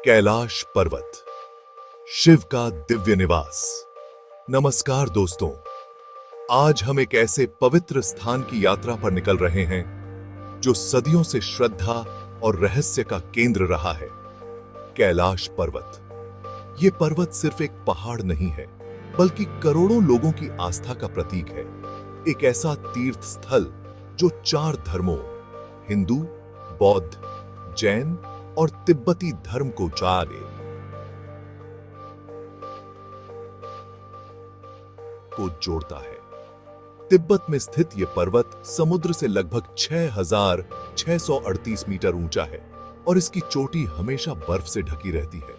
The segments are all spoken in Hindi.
कैलाश पर्वत, शिव का दिव्य निवास। नमस्कार दोस्तों, आज हम एक ऐसे पवित्र स्थान की यात्रा पर निकल रहे हैं जो सदियों से श्रद्धा और रहस्य का केंद्र रहा है। कैलाश पर्वत। ये पर्वत सिर्फ एक पहाड़ नहीं है, बल्कि करोड़ों लोगों की आस्था का प्रतीक है। एक ऐसा तीर्थ स्थल जो 4 धर्मों हिंदू, बौद्ध, जैन और तिब्बती धर्म को जोड़ता है। तिब्बत में स्थित यह पर्वत समुद्र से लगभग 6,638 मीटर ऊंचा है और इसकी चोटी हमेशा बर्फ से ढकी रहती है।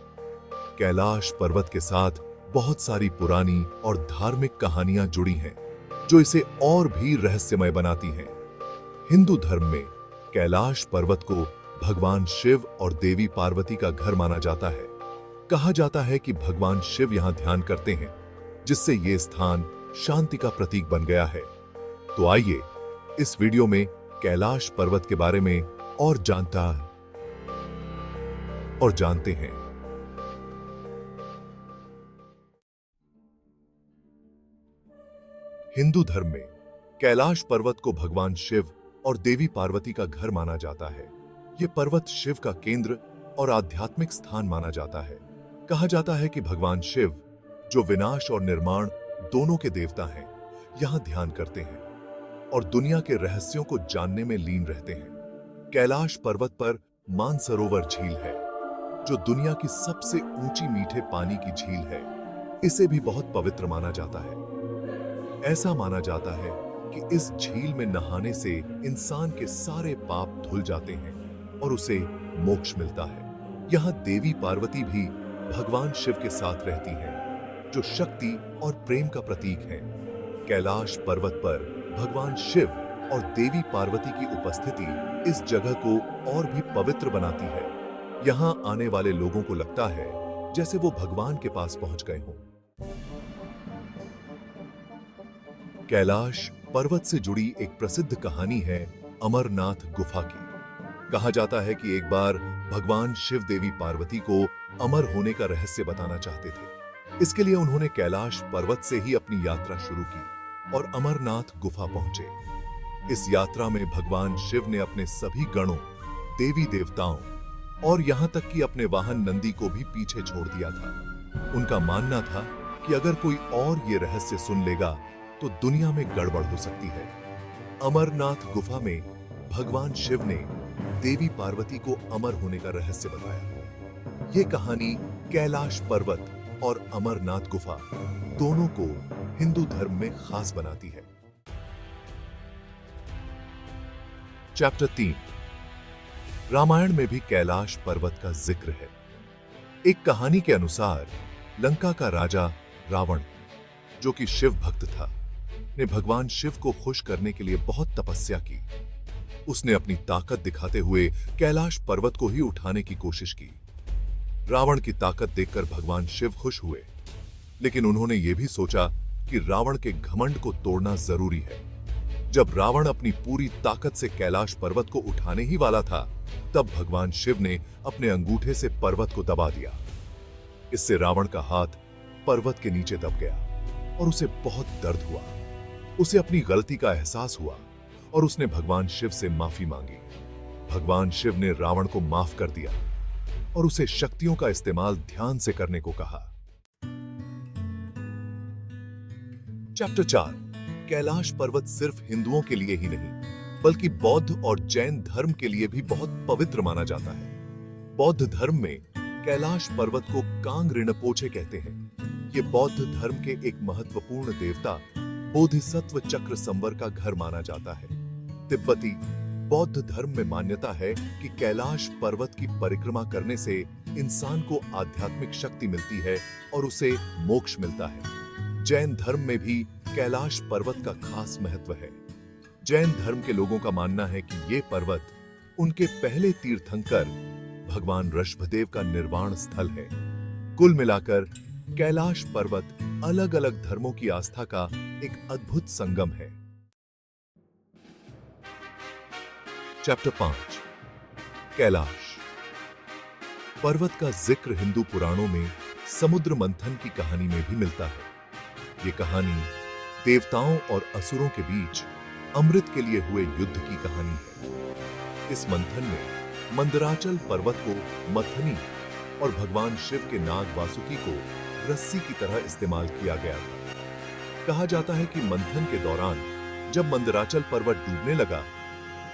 कैलाश पर्वत के साथ बहुत सारी पुरानी और धार्मिक कहानियां जुड़ी हैं, जो इसे और भी रहस्यमय बनाती हैं। हिंदू धर्म में कैलाश पर्वत को भगवान शिव और देवी पार्वती का घर माना जाता है। कहा जाता है कि भगवान शिव यहां ध्यान करते हैं, जिससे यह स्थान शांति का प्रतीक बन गया है। तो आइए इस वीडियो में कैलाश पर्वत के बारे में और जानते हैं। हिंदू धर्म में कैलाश पर्वत को भगवान शिव और देवी पार्वती का घर माना जाता है। यह पर्वत शिव का केंद्र और आध्यात्मिक स्थान माना जाता है। कहा जाता है कि भगवान शिव, जो विनाश और निर्माण दोनों के देवता हैं, यहां ध्यान करते हैं और दुनिया के रहस्यों को जानने में लीन रहते हैं। कैलाश पर्वत पर मानसरोवर झील है, जो दुनिया की सबसे ऊंची मीठे पानी की झील है। इसे भी बहुत पवित्र माना जाता है। ऐसा माना जाता है कि इस झील में नहाने से इंसान के सारे पाप धुल जाते हैं और उसे मोक्ष मिलता है। यहां देवी पार्वती भी भगवान शिव के साथ रहती हैं, जो शक्ति और प्रेम का प्रतीक है। कैलाश पर्वत पर भगवान शिव और देवी पार्वती की उपस्थिति इस जगह को और भी पवित्र बनाती है। यहां आने वाले लोगों को लगता है जैसे वो भगवान के पास पहुंच गए हों। कैलाश पर्वत से जुड़ी एक प्रसिद्ध कहानी है अमरनाथ गुफा की। कहा जाता है कि एक बार भगवान शिव देवी पार्वती को अमर होने का रहस्य बताना चाहते थे। इसके लिए उन्होंने कैलाश पर्वत से ही अपनी यात्रा शुरू की और अमरनाथ गुफा पहुंचे। इस यात्रा में भगवान शिव ने अपने सभी गणों, देवी देवताओं और यहां तक कि अपने वाहन नंदी को भी पीछे छोड़ दिया था। उनका मानना था कि अगर कोई और ये रहस्य सुन लेगा तो दुनिया में गड़बड़ हो सकती है। अमरनाथ गुफा में भगवान शिव ने देवी पार्वती को अमर होने का रहस्य बताया। ये कहानी कैलाश पर्वत और अमरनाथ गुफा दोनों को हिंदू धर्म में खास बनाती है। चैप्टर 3। रामायण में भी कैलाश पर्वत का जिक्र है। एक कहानी के अनुसार लंका का राजा रावण, जो कि शिव भक्त था, ने भगवान शिव को खुश करने के लिए बहुत तपस्या की। उसने अपनी ताकत दिखाते हुए कैलाश पर्वत को ही उठाने की कोशिश की। रावण की ताकत देखकर भगवान शिव खुश हुए, लेकिन उन्होंने यह भी सोचा कि रावण के घमंड को तोड़ना जरूरी है। जब रावण अपनी पूरी ताकत से कैलाश पर्वत को उठाने ही वाला था, तब भगवान शिव ने अपने अंगूठे से पर्वत को दबा दिया। इससे रावण का हाथ पर्वत के नीचे दब गया और उसे बहुत दर्द हुआ। उसे अपनी गलती का एहसास हुआ और उसने भगवान शिव से माफी मांगी। भगवान शिव ने रावण को माफ कर दिया और उसे शक्तियों का इस्तेमाल ध्यान से करने को कहा। चैप्टर 4। कैलाश पर्वत सिर्फ हिंदुओं के लिए ही नहीं, बल्कि बौद्ध और जैन धर्म के लिए भी बहुत पवित्र माना जाता है। बौद्ध धर्म में कैलाश पर्वत को कांग रिनपोचे कहते हैं। ये बौद्ध धर्म के एक महत्वपूर्ण देवता बोधिसत्व चक्र संवर का घर माना जाता है। तिब्बती बौद्ध धर्म में मान्यता है कि कैलाश पर्वत की परिक्रमा करने से इंसान को आध्यात्मिक शक्ति मिलती है और उसे मोक्ष मिलता है। जैन धर्म में भी कैलाश पर्वत का खास महत्व है। जैन धर्म के लोगों का मानना है कि ये पर्वत उनके पहले तीर्थंकर भगवान ऋषभदेव का निर्वाण स्थल है। कुल मिलाकर कैलाश पर्वत अलग अलग धर्मों की आस्था का एक अद्भुत संगम है। चैप्टर 5। कैलाश। पर्वत का जिक्र हिंदू पुराणों में समुद्र मंथन की कहानी में भी मिलता है। ये कहानी देवताओं और असुरों के बीच अमृत के लिए हुए युद्ध की कहानी है। इस मंथन में मंदराचल पर्वत को मथनी और भगवान शिव के नाग वासुकी को रस्सी की तरह इस्तेमाल किया गया था। कहा जाता है कि मंथन के दौरान जब मंदराचल पर्वत डूबने लगा,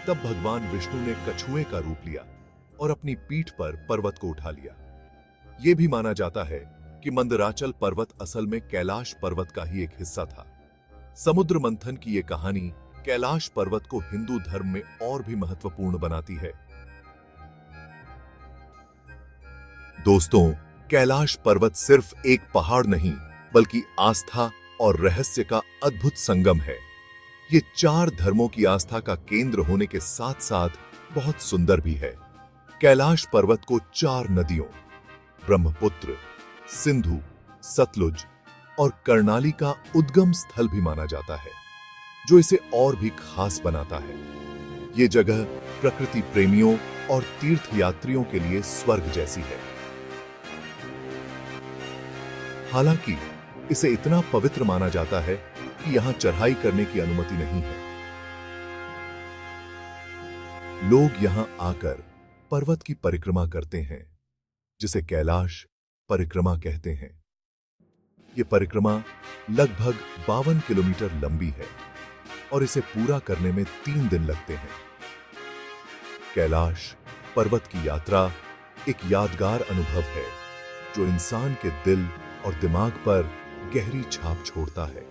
तब भगवान विष्णु ने कछुए का रूप लिया और अपनी पीठ पर पर्वत को उठा लिया। यह भी माना जाता है कि मंदराचल पर्वत असल में कैलाश पर्वत का ही एक हिस्सा था। समुद्र मंथन की यह कहानी कैलाश पर्वत को हिंदू धर्म में और भी महत्वपूर्ण बनाती है। दोस्तों, कैलाश पर्वत सिर्फ एक पहाड़ नहीं, बल्कि आस्था और रहस्य का अद्भुत संगम है। ये 4 धर्मों की आस्था का केंद्र होने के साथ साथ बहुत सुंदर भी है। कैलाश पर्वत को 4 नदियों ब्रह्मपुत्र, सिंधु, सतलुज और कर्णाली का उद्गम स्थल भी माना जाता है, जो इसे और भी खास बनाता है। ये जगह प्रकृति प्रेमियों और तीर्थयात्रियों के लिए स्वर्ग जैसी है। हालांकि इसे इतना पवित्र माना जाता है कि यहां चढ़ाई करने की अनुमति नहीं है। लोग यहां आकर पर्वत की परिक्रमा करते हैं, जिसे कैलाश परिक्रमा कहते हैं। यह परिक्रमा लगभग 52 किलोमीटर लंबी है और इसे पूरा करने में 3 दिन लगते हैं। कैलाश पर्वत की यात्रा एक यादगार अनुभव है, जो इंसान के दिल और दिमाग पर गहरी छाप छोड़ता है।